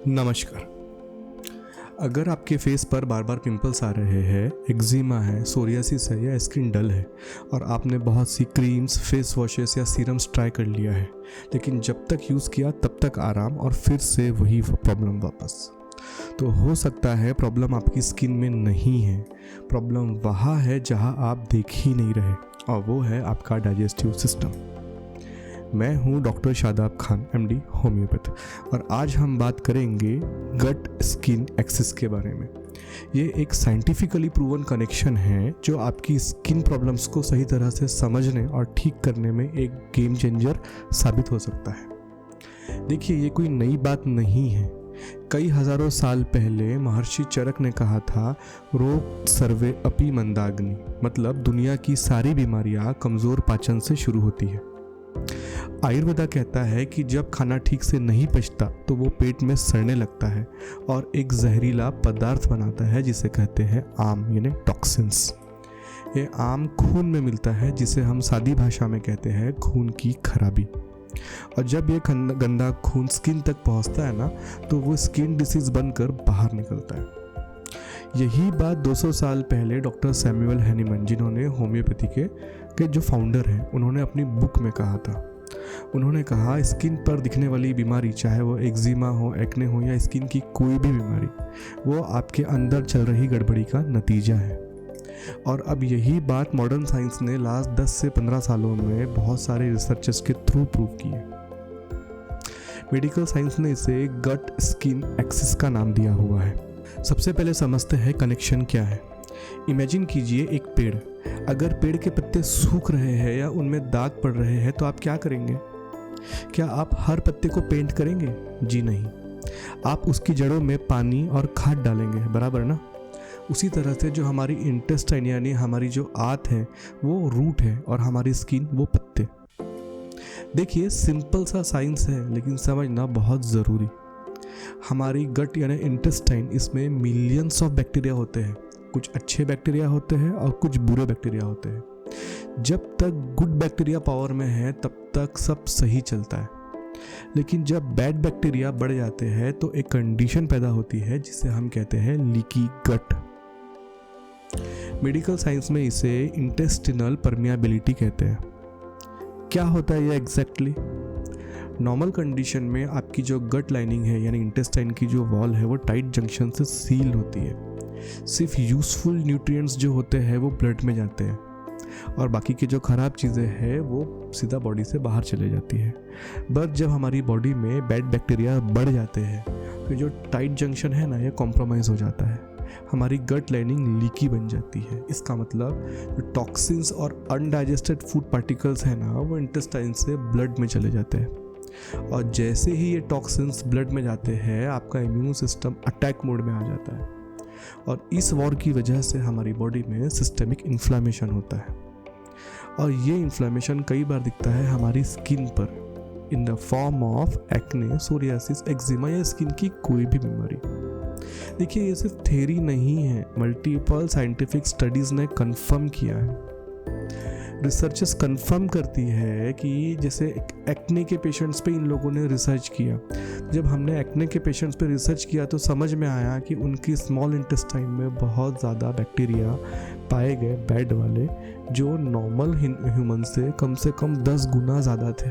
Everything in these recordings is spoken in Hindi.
नमस्कार। अगर आपके फेस पर बार बार पिंपल्स आ रहे हैं, एक्जिमा है, सोरियासिस है या स्किन डल है और आपने बहुत सी क्रीम्स, फेस वॉशेस या सीरम्स ट्राई कर लिया है, लेकिन जब तक यूज़ किया तब तक आराम और फिर से वही प्रॉब्लम वापस, तो हो सकता है प्रॉब्लम आपकी स्किन में नहीं है। प्रॉब्लम वहाँ है जहाँ आप देख ही नहीं रहे, और वो है आपका डाइजेस्टिव सिस्टम। मैं हूं doctor Shadab Khan, MD homeopath, और आज हम बात करेंगे गट स्किन एक्सिस के बारे में। ये एक साइंटिफिकली प्रूवन कनेक्शन है जो आपकी स्किन प्रॉब्लम्स को सही तरह से समझने और ठीक करने में एक गेम चेंजर साबित हो सकता है। देखिए, ये कोई नई बात नहीं है। कई हजारों साल पहले महर्षि चरक ने कहा था, रोग सर्वे अपि मंदाग्नि, मतलब दुनिया की सारी बीमारियां कमज़ोर पाचन से शुरू होती है। आयुर्वेदा कहता है कि जब खाना ठीक से नहीं पचता तो वो पेट में सड़ने लगता है और एक जहरीला पदार्थ बनाता है जिसे कहते हैं आम, यानी टॉक्सिन्स। ये आम खून में मिलता है, जिसे हम सादी भाषा में कहते हैं खून की खराबी। और जब ये गंदा खून स्किन तक पहुंचता है ना, तो वो स्किन डिसीज बनकर बाहर निकलता है। यही बात 200 साल पहले डॉक्टर सैमुअल हैनीमन, जिन्होंने होम्योपैथी के जो फाउंडर हैं, उन्होंने अपनी बुक में कहा था। उन्होंने कहा, स्किन पर दिखने वाली बीमारी, चाहे वो एक्जिमा हो, एक्ने हो या स्किन की कोई भी बीमारी, वो आपके अंदर चल रही गड़बड़ी का नतीजा है। और अब यही बात मॉडर्न साइंस ने लास्ट 10 से 15 सालों में बहुत सारे रिसर्चर्स के थ्रू प्रूव की है। मेडिकल साइंस ने इसे गट स्किन एक्सिस का नाम दिया हुआ है। सबसे पहले समझते हैं कनेक्शन क्या है। इमेजिन कीजिए एक पेड़। अगर पेड़ के पत्ते सूख रहे हैं या उनमें दाग पड़ रहे हैं तो आप क्या करेंगे? क्या आप हर पत्ते को पेंट करेंगे? जी नहीं। आप उसकी जड़ों में पानी और खाद डालेंगे, बराबर ना? उसी तरह से जो हमारी इंटेस्टाइन, यानी हमारी जो आंत है, वो रूट है और हमारी स्किन वो पत्ते। देखिए, सिंपल सा साइंस है, लेकिन समझना बहुत ज़रूरी। हमारी गट यानी इंटेस्टाइन, इसमें मिलियंस ऑफ बैक्टीरिया होते हैं। कुछ अच्छे बैक्टीरिया होते हैं और कुछ बुरे बैक्टीरिया होते हैं। जब तक गुड बैक्टीरिया पावर में है तब तक सब सही चलता है, लेकिन जब बैड बैक्टीरिया बढ़ जाते हैं तो एक कंडीशन पैदा होती है जिसे हम कहते हैं लीकी गट। मेडिकल साइंस में इसे इंटेस्टिनल परमिएबिलिटी कहते हैं। क्या होता है ये एग्जैक्टली? नॉर्मल कंडीशन में आपकी जो गट लाइनिंग है, यानी इंटेस्टाइन की जो वॉल है, वो टाइट जंक्शन से सील होती है। सिर्फ यूजफुल न्यूट्रिएंट्स जो होते हैं वो ब्लड में जाते हैं, और बाकी की जो ख़राब चीज़ें हैं वो सीधा बॉडी से बाहर चले जाती है। बट जब हमारी बॉडी में बैड बैक्टीरिया बढ़ जाते हैं तो जो टाइट जंक्शन है ना, ये कॉम्प्रोमाइज़ हो जाता है। हमारी गट लाइनिंग लीकी बन जाती है। इसका मतलब जो टॉक्सिन्स और अनडाइजेस्टेड फूड पार्टिकल्स हैं ना, वो इंटेस्टाइन से ब्लड में चले जाते हैं, और जैसे ही ये टॉक्सिन्स ब्लड में जाते हैं, आपका इम्यून सिस्टम अटैक मोड में आ जाता है, और इस वॉर की वजह से हमारी बॉडी में सिस्टेमिक इन्फ्लामेशन होता है। और ये इन्फ्लामेशन कई बार दिखता है हमारी स्किन पर, in the form of acne, psoriasis, eczema या स्किन की कोई भी बीमारी। देखिए, ये सिर्फ थ्योरी नहीं है, मल्टीपल साइंटिफिक स्टडीज़ ने कंफर्म किया है। रिसर्चेस कंफर्म करती है कि जैसे एक्ने के पेशेंट्स पे इन लोगों ने रिसर्च किया। जब हमने एक्ने के पेशेंट्स पे रिसर्च किया तो समझ में आया कि उनकी स्मॉल इंटेस्टाइन में बहुत ज़्यादा बैक्टीरिया पाए गए, बैड वाले, जो नॉर्मल ह्यूमन से कम 10 गुना ज़्यादा थे।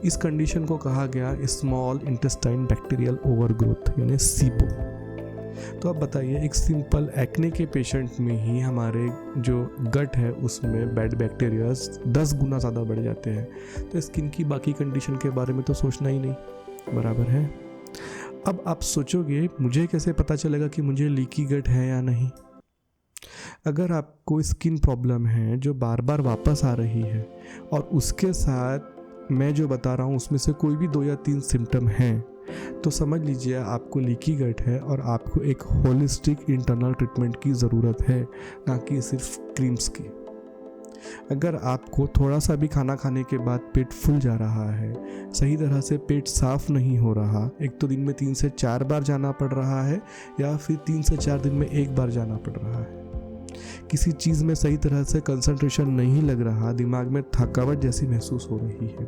इस कंडीशन को कहा गया स्मॉल इंटेस्टाइन बैक्टीरियल ओवरग्रोथ, यानी सीपो। तो अब बताइए, एक सिंपल एक्ने के पेशेंट में ही हमारे जो गट है उसमें बैड बैक्टीरिया 10 गुना ज़्यादा बढ़ जाते हैं, तो स्किन की बाकी कंडीशन के बारे में तो सोचना ही नहीं, बराबर है? अब आप सोचोगे, मुझे कैसे पता चलेगा कि मुझे लीकी गट है या नहीं? अगर आपको स्किन प्रॉब्लम है जो बार बार वापस आ रही है, और उसके साथ मैं जो बता रहा हूँ उसमें से कोई भी 2 या 3 सिम्टम हैं, तो समझ लीजिए आपको लीकी गट है और आपको एक होलिस्टिक इंटरनल ट्रीटमेंट की ज़रूरत है, ना कि सिर्फ क्रीम्स की। अगर आपको थोड़ा सा भी खाना खाने के बाद पेट फूल जा रहा है, सही तरह से पेट साफ नहीं हो रहा, एक तो दिन में 3 से 4 बार जाना पड़ रहा है, या फिर 3 से 4 दिन में 1 बार जाना पड़ रहा है, किसी चीज़ में सही तरह से कंसंट्रेशन नहीं लग रहा, दिमाग में थकावट जैसी महसूस हो रही है,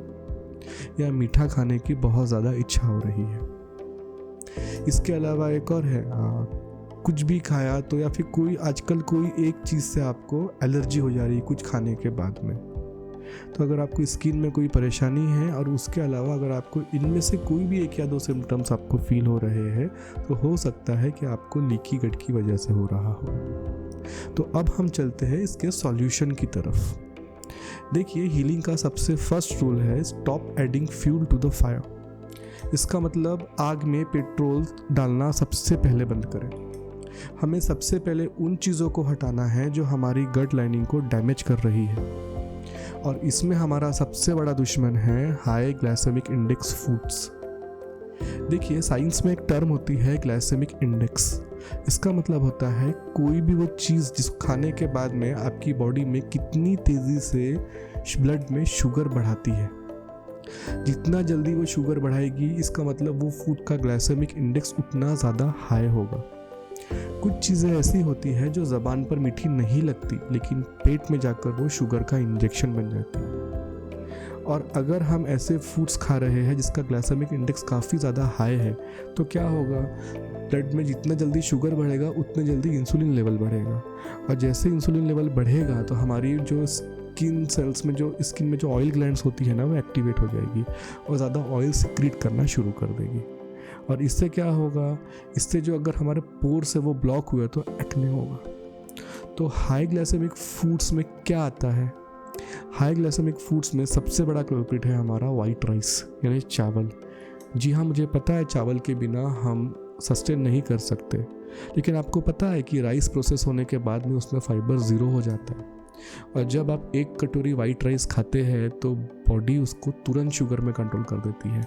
या मीठा खाने की बहुत ज़्यादा इच्छा हो रही है। इसके अलावा एक और है, कुछ भी खाया तो, या फिर कोई आजकल कोई एक चीज़ से आपको एलर्जी हो जा रही है कुछ खाने के बाद में। तो अगर आपको स्किन में कोई परेशानी है और उसके अलावा अगर आपको इनमें से कोई भी एक या दो सिम्टम्स आपको फील हो रहे हैं तो हो सकता है कि आपको लीकी गट की वजह से हो रहा हो। तो अब हम चलते हैं इसके सॉल्यूशन की तरफ। देखिए, हीलिंग का सबसे फर्स्ट रूल है stop adding fuel to the fire. इसका मतलब आग में पेट्रोल डालना सबसे पहले बंद करें। हमें सबसे पहले उन चीज़ों को हटाना है जो हमारी गट लाइनिंग को डैमेज कर रही है, और इसमें हमारा सबसे बड़ा दुश्मन है हाई ग्लाइसेमिक इंडेक्स फूड्स। देखिए, साइंस में एक टर्म होती है ग्लाइसेमिक इंडेक्स। इसका मतलब होता है कोई भी वो चीज़ जिस खाने के बाद में आपकी बॉडी में कितनी तेज़ी से ब्लड में शुगर बढ़ाती है। जितना जल्दी वो शुगर बढ़ाएगी, इसका मतलब वो फूड का ग्लाइसेमिक इंडेक्स उतना ज़्यादा हाई होगा। कुछ चीज़ें ऐसी होती है जो ज़बान पर मीठी नहीं लगती, लेकिन पेट में जाकर वो शुगर का इंजेक्शन बन जाती है। और अगर हम ऐसे फूड्स खा रहे हैं जिसका ग्लाइसेमिक इंडेक्स काफ़ी ज़्यादा हाई है, तो क्या होगा, ब्लड में जितना जल्दी शुगर बढ़ेगा उतने जल्दी इंसुलिन लेवल बढ़ेगा, और जैसे इंसुलिन लेवल बढ़ेगा तो हमारी जो स्किन सेल्स में, जो स्किन में जो ऑयल ग्लैंड्स होती है ना, वो एक्टिवेट हो जाएगी और ज़्यादा ऑयल सिक्रीट करना शुरू कर देगी। और इससे क्या होगा, इससे जो अगर हमारे पोर्स है वो ब्लॉक हुए तो एक्ने होगा। तो हाई ग्लाइसेमिक फूड्स में क्या आता है? हाई ग्लाइसेमिक फूड्स में सबसे बड़ा कल्प्रिट है हमारा वाइट राइस, यानी चावल। जी हाँ, मुझे पता है चावल के बिना हम सस्टेन नहीं कर सकते, लेकिन आपको पता है कि राइस प्रोसेस होने के बाद में उसमें फाइबर ज़ीरो हो जाता है, और जब आप एक कटोरी वाइट राइस खाते हैं तो बॉडी उसको तुरंत शुगर में कंट्रोल कर देती है,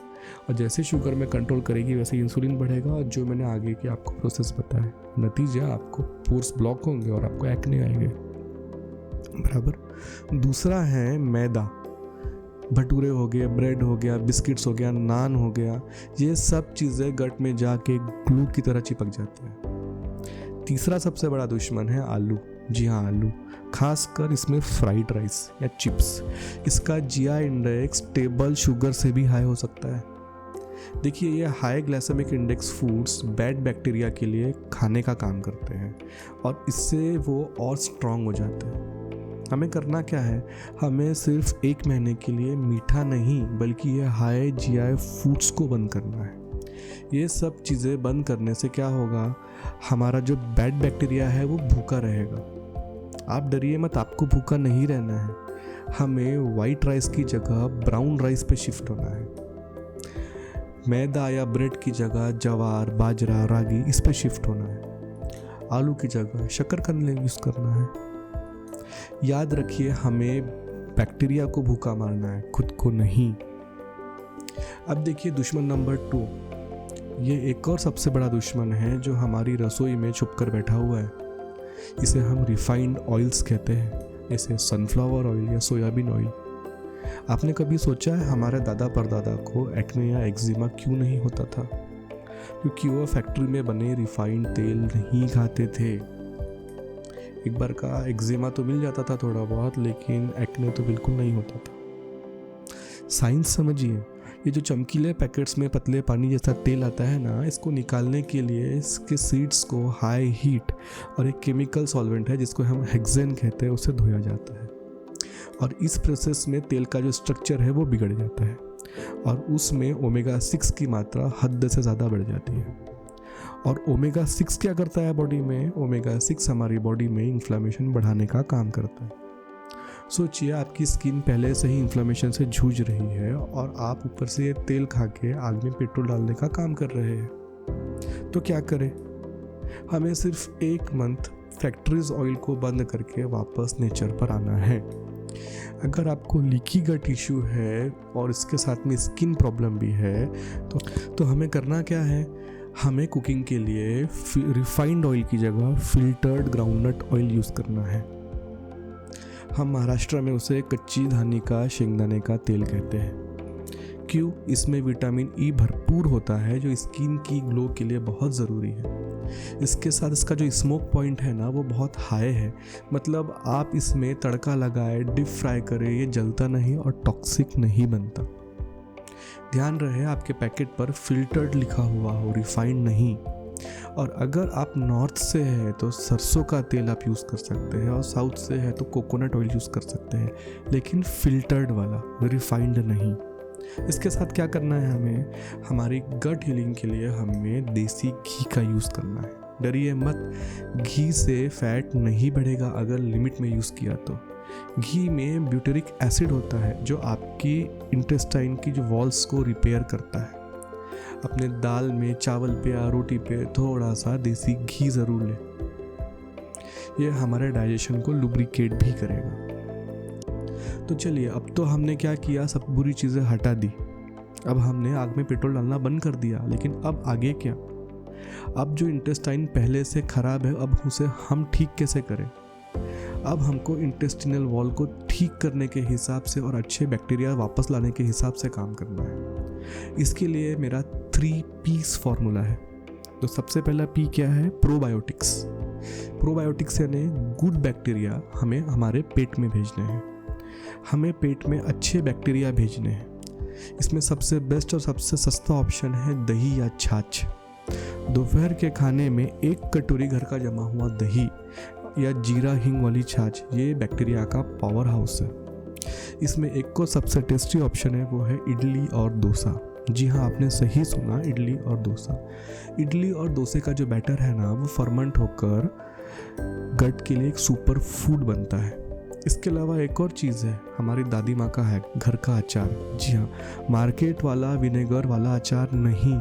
और जैसे शुगर में कंट्रोल करेगी वैसे इंसुलिन बढ़ेगा, और जो मैंने आगे की आपको प्रोसेस बताया, नतीजा आपको पोर्स ब्लॉक होंगे और आपको एक्ने आएंगे। बराबर। दूसरा है मैदा। भटूरे हो गए, ब्रेड हो गया, बिस्किट्स हो गया, नान हो गया, ये सब चीज़ें गट में जाके ग्लू की तरह चिपक जाते हैं। तीसरा सबसे बड़ा दुश्मन है आलू। जी हाँ, आलू, खासकर इसमें फ्राइड राइस या चिप्स। इसका जीआई इंडेक्स टेबल शुगर से भी हाई हो सकता है। देखिए, ये high glycemic index foods bad bacteria के लिए खाने का काम करते हैं, और इससे वो और स्ट्रांग हो जाते हैं। हमें करना क्या है, हमें सिर्फ 1 महीने के लिए मीठा नहीं बल्कि ये हाई जीआई फूड्स को बंद करना है। ये सब चीज़ें बंद करने से क्या होगा, हमारा जो बैड बैक्टीरिया है वो भूखा रहेगा। आप डरिए मत, आपको भूखा नहीं रहना है। हमें वाइट राइस की जगह ब्राउन राइस पे शिफ्ट होना है। मैदा या ब्रेड की जगह जवार, बाजरा, रागी, इस पे शिफ्ट होना है। आलू की जगह शकरकंद यूज़ करना है। याद रखिए, हमें बैक्टीरिया को भूखा मारना है, खुद को नहीं। अब देखिए दुश्मन नंबर 2। ये एक और सबसे बड़ा दुश्मन है जो हमारी रसोई में छुप कर बैठा हुआ है। इसे हम रिफाइंड ऑयल्स कहते हैं, जैसे सनफ्लावर ऑयल या सोयाबीन ऑयल। आपने कभी सोचा है हमारे दादा परदादा को एक्ने या एक्जिमा क्यों नहीं होता था? क्योंकि वो फैक्ट्री में बने रिफाइंड तेल नहीं खाते थे। एक बार का एक्जिमा तो मिल जाता था थोड़ा बहुत, लेकिन एक्ने तो बिल्कुल नहीं होता था। साइंस समझिए, ये जो चमकीले पैकेट्स में पतले पानी जैसा तेल आता है ना, इसको निकालने के लिए इसके सीड्स को हाई हीट और एक केमिकल सॉल्वेंट है जिसको हम हेक्सेन कहते हैं, उसे धोया जाता है। और इस प्रोसेस में तेल का जो स्ट्रक्चर है वो बिगड़ जाता है, और उसमें ओमेगा 6 की मात्रा हद से ज़्यादा बढ़ जाती है। और ओमेगा 6 क्या करता है बॉडी में? ओमेगा 6 हमारी बॉडी में इन्फ्लेमेशन बढ़ाने का काम करता है। सोचिए, आपकी स्किन पहले से ही इन्फ्लेमेशन से जूझ रही है और आप ऊपर से ये तेल खा के आग में पेट्रोल डालने का काम कर रहे हैं। तो क्या करें? हमें सिर्फ 1 मंथ फैक्ट्रीज ऑयल को बंद करके वापस नेचर पर आना है। अगर आपको लीकी गट इशू है और इसके साथ में स्किन प्रॉब्लम भी है तो हमें करना क्या है? हमें कुकिंग के लिए रिफाइंड ऑयल की जगह फिल्टर्ड ग्राउंडनट ऑयल यूज़ करना है। हम महाराष्ट्र में उसे कच्ची धानी का शेंगदाने का तेल कहते हैं। क्यों? इसमें विटामिन ई भरपूर होता है जो स्किन की ग्लो के लिए बहुत ज़रूरी है। इसके साथ इसका जो स्मोक पॉइंट है ना, वो बहुत हाई है। मतलब आप इसमें तड़का लगाए, डीप फ्राई करें, ये जलता नहीं और टॉक्सिक नहीं बनता। ध्यान रहे आपके पैकेट पर फिल्टर्ड लिखा हुआ हो, रिफाइंड नहीं। और अगर आप नॉर्थ से है तो सरसों का तेल आप यूज़ कर सकते हैं, और साउथ से है तो कोकोनट ऑयल यूज़ कर सकते हैं, लेकिन फिल्टर्ड वाला, रिफाइंड नहीं। इसके साथ क्या करना है हमें, हमारी गट हीलिंग के लिए हमें देसी घी का यूज़ करना है। डरिए मत, घी से फैट नहीं बढ़ेगा अगर लिमिट में यूज़ किया तो। घी में ब्यूटेरिक एसिड होता है जो आपकी इंटेस्टाइन की जो वॉल्स को रिपेयर करता है। अपने दाल में, चावल पे या रोटी पे थोड़ा सा देसी घी ज़रूर लें, ये हमारे डाइजेशन को लुब्रिकेट भी करेगा। तो चलिए, अब तो हमने क्या किया, सब बुरी चीज़ें हटा दी। अब हमने आग में पेट्रोल डालना बंद कर दिया, लेकिन अब आगे क्या? अब जो इंटेस्टाइन पहले से ख़राब है, अब उसे हम ठीक कैसे करें? अब हमको इंटेस्टिनल वॉल को ठीक करने के हिसाब से और अच्छे बैक्टीरिया वापस लाने के हिसाब से काम करना है। इसके लिए मेरा 3 P's फॉर्मूला है। तो सबसे पहला P क्या है? प्रोबायोटिक्स। प्रोबायोटिक्स यानी गुड बैक्टीरिया हमें हमारे पेट में भेजने हैं, हमें पेट में अच्छे बैक्टीरिया भेजने हैं। इसमें सबसे बेस्ट और सबसे सस्ता ऑप्शन है दही या छाछ। दोपहर के खाने में 1 कटोरी घर का जमा हुआ दही या जीरा हींग वाली छाछ, ये बैक्टीरिया का पावर हाउस है। इसमें एक को सबसे टेस्टी ऑप्शन है, वो है इडली और डोसा। जी हाँ, आपने सही सुना, इडली और डोसा। इडली और डोसे का जो बैटर है ना, वो फर्मेंट होकर गट के लिए एक सुपर फूड बनता है। इसके अलावा एक और चीज़ है, हमारी दादी माँ का है घर का अचार। जी हाँ, मार्केट वाला विनेगर वाला अचार नहीं,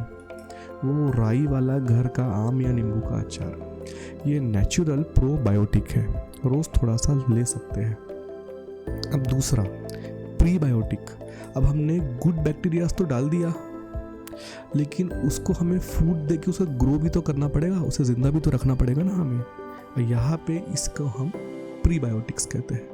वो राई वाला घर का आम या नींबू का अचार। ये नेचुरल प्रोबायोटिक है, रोज़ थोड़ा सा ले सकते हैं। अब दूसरा प्रीबायोटिक। अब हमने गुड बैक्टीरियाज तो डाल दिया, लेकिन उसको हमें फूड दे के उसे ग्रो भी तो करना पड़ेगा, उसे ज़िंदा भी तो रखना पड़ेगा ना हमें। और यहाँ पे इसको हम प्रीबायोटिक्स कहते हैं।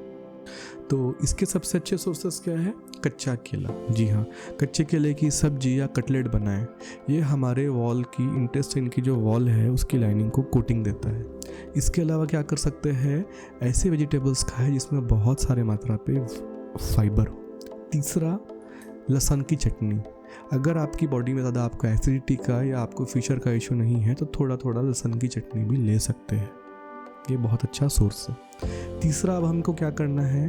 तो इसके सबसे अच्छे सोर्सेस क्या है? कच्चा केला। जी हाँ, कच्चे केले की सब्जी या कटलेट बनाएं। ये हमारे वॉल की, इंटेस्टाइन की जो वॉल है उसकी लाइनिंग को कोटिंग देता है। इसके अलावा क्या कर सकते हैं, ऐसे वेजिटेबल्स खाएं जिसमें बहुत सारे मात्रा पे फाइबर हो। तीसरा, लहसुन की चटनी। अगर आपकी बॉडी में ज़्यादा आपको एसिडिटी का या आपको फिशर का इशू नहीं है तो थोड़ा थोड़ा लहसुन की चटनी भी ले सकते हैं, ये बहुत अच्छा सोर्स है। तीसरा, अब हमको क्या करना है,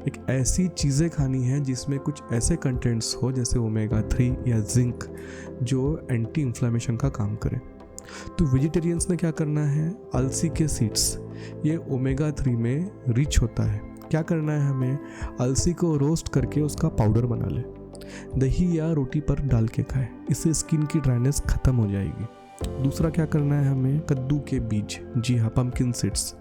एक ऐसी चीज़ें खानी है जिसमें कुछ ऐसे कंटेंट्स हो जैसे ओमेगा 3 या जिंक, जो एंटी इन्फ्लेमेशन का काम करें। तो वेजिटेरियंस ने क्या करना है, अलसी के सीड्स, ये ओमेगा 3 में रिच होता है। क्या करना है हमें, अलसी को रोस्ट करके उसका पाउडर बना ले, दही या रोटी पर डाल के खाएं, इससे स्किन की ड्राइनेस ख़त्म हो जाएगी। दूसरा क्या करना है हमें, कद्दू के बीज। जी हाँ, पम्पकिन सीड्स,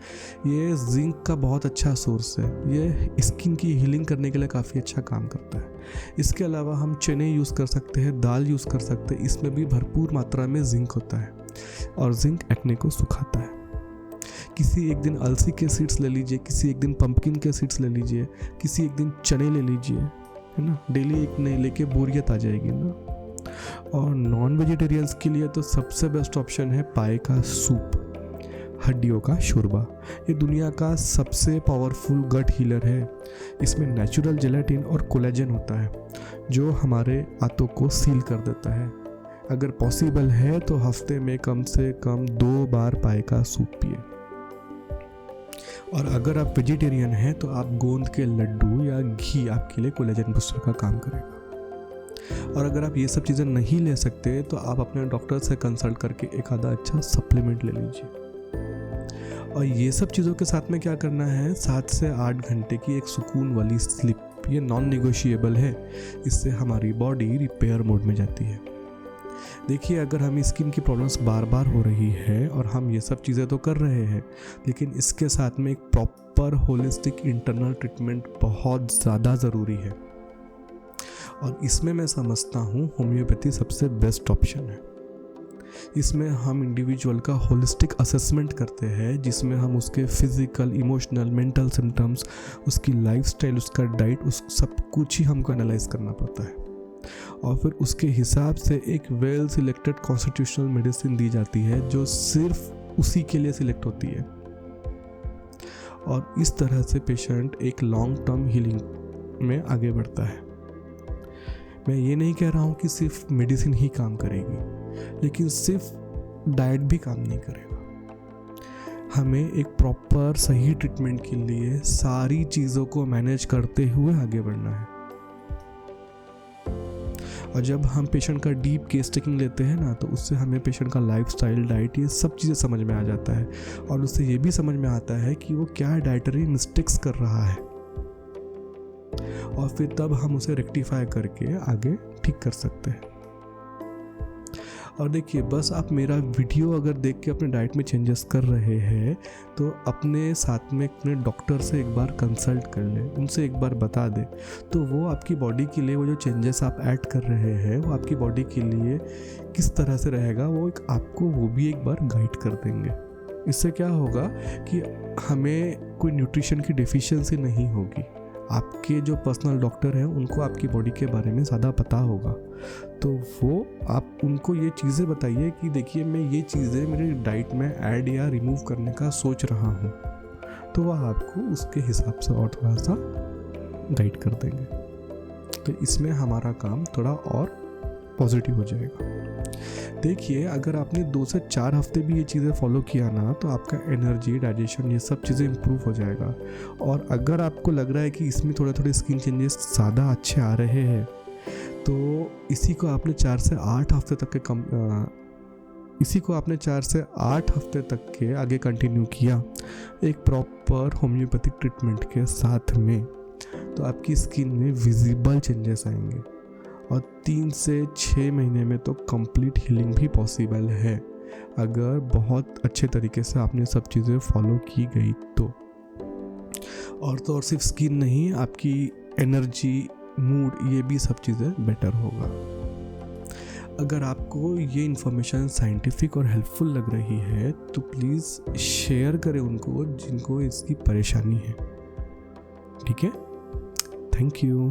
ये जिंक का बहुत अच्छा सोर्स है, ये स्किन की हीलिंग करने के लिए काफ़ी अच्छा काम करता है। इसके अलावा हम चने यूज़ कर सकते हैं, दाल यूज़ कर सकते हैं, इसमें भी भरपूर मात्रा में जिंक होता है और जिंक एक्ने को सुखाता है। किसी एक दिन अलसी के सीड्स ले लीजिए, किसी एक दिन पम्पकिन के सीड्स ले लीजिए, किसी एक दिन चने ले लीजिए, है ना। डेली एक नहीं लेके बोरियत आ जाएगी ना। और नॉन वेजिटेरियंस के लिए तो सबसे बेस्ट ऑप्शन है पाए का सूप, हड्डियों का शोरबा। ये दुनिया का सबसे पावरफुल गट हीलर है। इसमें नेचुरल जेलेटिन और कोलेजन होता है जो हमारे आंतों को सील कर देता है। अगर पॉसिबल है तो हफ्ते में कम से कम 2 बार पाए का सूप पिए। और अगर आप वेजिटेरियन हैं तो आप गोंद के लड्डू या घी आपके लिए कोलेजन बूस्टर का काम करेगा। और अगर आप ये सब चीज़ें नहीं ले सकते तो आप अपने डॉक्टर से कंसल्ट करके एक आधा अच्छा सप्लीमेंट ले लीजिए। और ये सब चीज़ों के साथ में क्या करना है, 7 से 8 घंटे की एक सुकून वाली स्लीप, ये नॉन नेगोशिएबल है। इससे हमारी बॉडी रिपेयर मोड में जाती है। देखिए, अगर हमें स्किन की प्रॉब्लम्स बार बार हो रही है और हम ये सब चीज़ें तो कर रहे हैं, लेकिन इसके साथ में एक प्रॉपर होलिस्टिक इंटरनल ट्रीटमेंट बहुत ज़्यादा ज़रूरी है। और इसमें मैं समझता हूँ होम्योपैथी सबसे बेस्ट ऑप्शन है। इसमें हम इंडिविजुअल का होलिस्टिक असेसमेंट करते हैं, जिसमें हम उसके फिजिकल, इमोशनल, मेंटल सिम्टम्स, उसकी लाइफस्टाइल, उसका डाइट, उस सब कुछ ही हमको एनालाइज करना पड़ता है। और फिर उसके हिसाब से एक वेल सिलेक्टेड कॉन्स्टिट्यूशनल मेडिसिन दी जाती है जो सिर्फ उसी के लिए सिलेक्ट होती है। और इस तरह से पेशेंट एक लॉन्ग टर्म हीलिंग में आगे बढ़ता है। मैं ये नहीं कह रहा हूँ कि सिर्फ मेडिसिन ही काम करेगी, लेकिन सिर्फ डाइट भी काम नहीं करेगा। हमें एक प्रॉपर सही ट्रीटमेंट के लिए सारी चीज़ों को मैनेज करते हुए आगे बढ़ना है। और जब हम पेशेंट का डीप केस टेकिंग लेते हैं ना, तो उससे हमें पेशेंट का लाइफस्टाइल, डाइट, ये सब चीज़ें समझ में आ जाता है। और उससे ये भी समझ में आता है कि वो क्या डाइटरी मिस्टेक्स कर रहा है, और फिर तब हम उसे रेक्टिफाई करके आगे ठीक कर सकते हैं। और देखिए, बस आप मेरा वीडियो अगर देख के अपने डाइट में चेंजेस कर रहे हैं, तो अपने साथ में अपने डॉक्टर से एक बार कंसल्ट कर लें, उनसे एक बार बता दें, तो वो आपकी बॉडी के लिए वो जो चेंजेस आप ऐड कर रहे हैं वो आपकी बॉडी के लिए किस तरह से रहेगा, वो आपको वो भी एक बार गाइड कर देंगे। इससे क्या होगा कि हमें कोई न्यूट्रिशन की डेफिशिएंसी नहीं होगी। आपके जो पर्सनल डॉक्टर हैं उनको आपकी बॉडी के बारे में ज़्यादा पता होगा, तो वो आप उनको ये चीज़ें बताइए कि देखिए, मैं ये चीज़ें मेरे डाइट में ऐड या रिमूव करने का सोच रहा हूँ, तो वह आपको उसके हिसाब से और थोड़ा सा गाइड कर देंगे। तो इसमें हमारा काम थोड़ा और पॉजिटिव हो जाएगा। देखिए, अगर आपने 2 से 4 हफ्ते भी ये चीज़ें फॉलो किया ना, तो आपका एनर्जी, डाइजेशन, ये सब चीज़ें इंप्रूव हो जाएगा। और अगर आपको लग रहा है कि इसमें थोड़े थोड़े स्किन चेंजेस ज़्यादा अच्छे आ रहे हैं, तो इसी को आपने 4 से 8 हफ्ते तक के आगे कंटिन्यू किया एक प्रॉपर होम्योपैथिक ट्रीटमेंट के साथ में, तो आपकी स्किन में विजिबल चेंजेस आएंगे। और 3 से 6 महीने में तो कंप्लीट हीलिंग भी पॉसिबल है, अगर बहुत अच्छे तरीके से आपने सब चीज़ें फॉलो की गई तो। और सिर्फ स्किन नहीं, आपकी एनर्जी, मूड, ये भी सब चीज़ें बेटर होगा। अगर आपको ये इन्फॉर्मेशन साइंटिफिक और हेल्पफुल लग रही है, तो प्लीज़ शेयर करें उनको जिनको इसकी परेशानी है। ठीक है? Thank you.